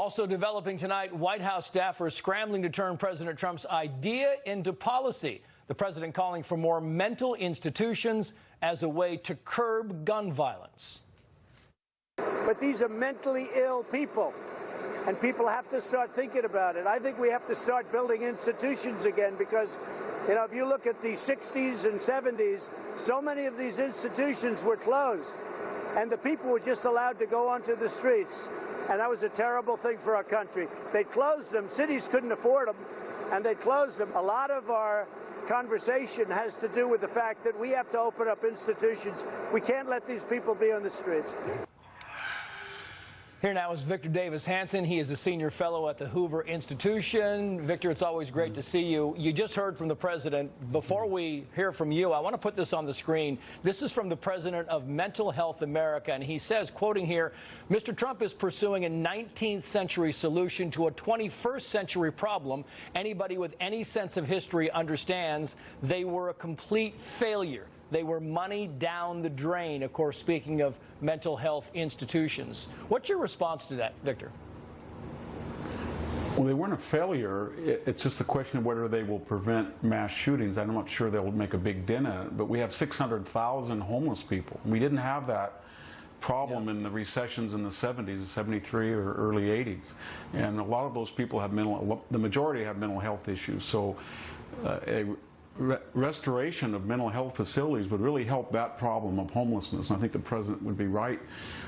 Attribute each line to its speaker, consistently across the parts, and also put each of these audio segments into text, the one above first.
Speaker 1: Also developing tonight, White House staffers scrambling to turn President Trump's idea into policy. The president calling for more mental institutions as a way to curb gun violence.
Speaker 2: But these are mentally ill people, and people have to start thinking about it. I think we have to start building institutions again because, you know, if you look at the 60s and 70s, so many of these institutions were closed, and the people were just allowed to go onto the streets. And that was a terrible thing for our country. They closed them. Cities couldn't afford them, and they closed them. A lot of our conversation has to do with the fact that we have to open up institutions. We can't let these people be on the streets.
Speaker 1: Here now is Victor Davis Hanson. He is a senior fellow at the Hoover Institution. Victor, it's always great to see you. You just heard from the president. Before we hear from you, I want to put this on the screen. This is from the president of Mental Health America, and he says, quoting here, Mr. Trump is pursuing a 19th century solution to a 21st century problem. Anybody with any sense of history understands they were a complete failure. They were money down the drain, of course, speaking of mental health institutions. What's your response to that, Victor?
Speaker 3: Well, they weren't a failure. It's just a question of whether they will prevent mass shootings. I'm not sure they'll make a big dent in it, but we have 600,000 homeless people. We didn't have that problem in the recessions in the 70s, 73 or early 80s. And a lot of those people have the majority have mental health issues. So a restoration of mental health facilities would really help that problem of homelessness. And I think the president would be right.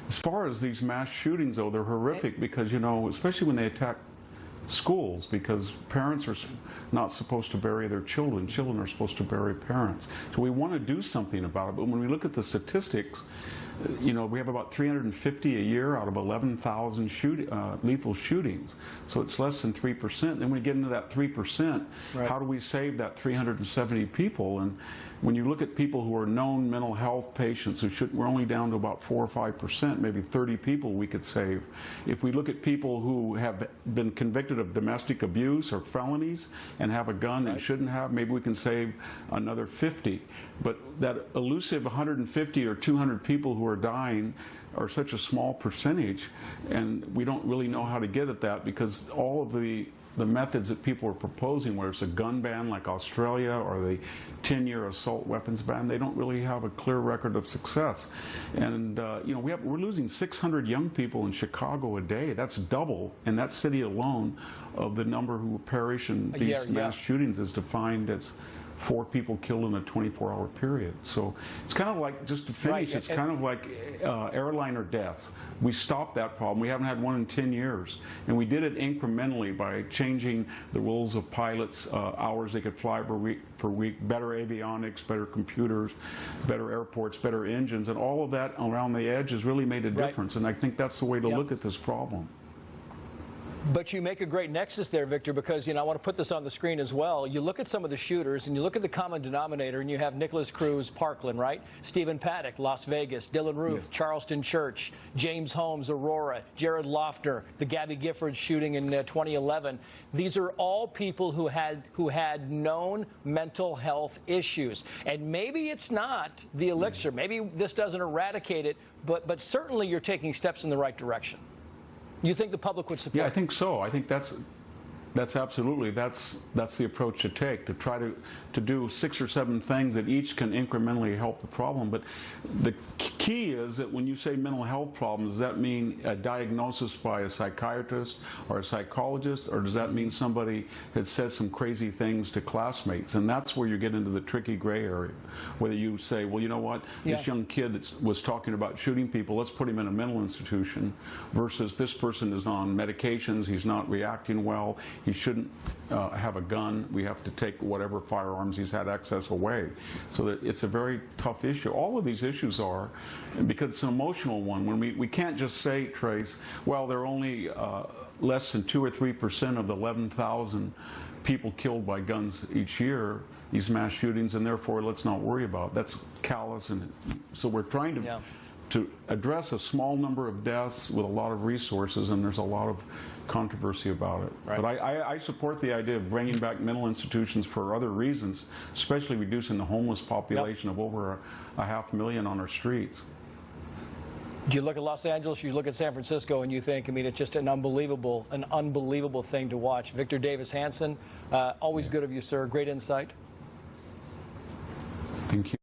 Speaker 3: As far as these mass shootings, though, they're horrific because, you know, especially when they attack schools, because parents are not supposed to bury their children. Children are supposed to bury parents. So we want to do something about it. But when we look at the statistics, you know, we have about 350 a year out of 11,000 lethal shootings. So it's less than 3%. Then when we get into that 3%, right, how do we save that 370 people? And when you look at people who are known mental health patients, we're only down to about 4 or 5%, maybe 30 people we could save. If we look at people who have been convicted of domestic abuse or felonies and have a gun and shouldn't have, maybe we can save another 50. But that elusive 150 or 200 people who are dying are such a small percentage, and we don't really know how to get at that because all of the methods that people are proposing, whether it's a gun ban like Australia or the 10-year assault weapons ban, they don't really have a clear record of success. And you know, we're losing 600 young people in Chicago a day. That's double in that city alone of the number who perish in these mass shootings is defined as 4 people killed in a 24-hour period. So it's kind of like, just to finish, it's kind of like airliner deaths. We stopped that problem. We haven't had one in 10 years. And we did it incrementally by changing the rules of pilots, hours they could fly per week, better avionics, better computers, better airports, better engines, and all of that around the edge has really made a difference. And I think that's the way to look at this problem.
Speaker 1: But you make a great nexus there, Victor, because, you know, I want to put this on the screen as well. You look at some of the shooters, and you look at the common denominator, and you have Nicholas Cruz, Parkland, right? Stephen Paddock, Las Vegas, Dylan Roof, Charleston Church, James Holmes, Aurora, Jared Loeffner, the Gabby Giffords shooting in 2011. These are all people who had known mental health issues. And maybe it's not the elixir. Maybe this doesn't eradicate it, but certainly you're taking steps in the right direction. You think the public would support?
Speaker 3: Yeah, I think so. I think that's absolutely that's the approach to take, to try to do 6 or 7 things that each can incrementally help the problem. But the key is that when you say mental health problems, does that mean a diagnosis by a psychiatrist or a psychologist, or does that mean somebody that says some crazy things to classmates? And that's where you get into the tricky gray area, whether you say, well, you know what, this young kid that was talking about shooting people, let's put him in a mental institution, versus this person is on medications, he's not reacting well, he shouldn't have a gun, we have to take whatever firearms he's had access away. So that it's a very tough issue. All of these issues are, because it's an emotional one. When we can't just say, Trace, well, there are only less than 2 or 3% of the 11,000 people killed by guns each year, these mass shootings, and therefore let's not worry about it. That's callous. And so we're trying to address a small number of deaths with a lot of resources, and there's a lot of controversy about it. But I support the idea of bringing back mental institutions for other reasons, especially reducing the homeless population of over 500,000 on our streets.
Speaker 1: Do you look at Los Angeles, you look at San Francisco, and you think, I mean, it's just an unbelievable thing to watch. Victor Davis Hanson, always good of you, sir. Great insight.
Speaker 3: Thank you.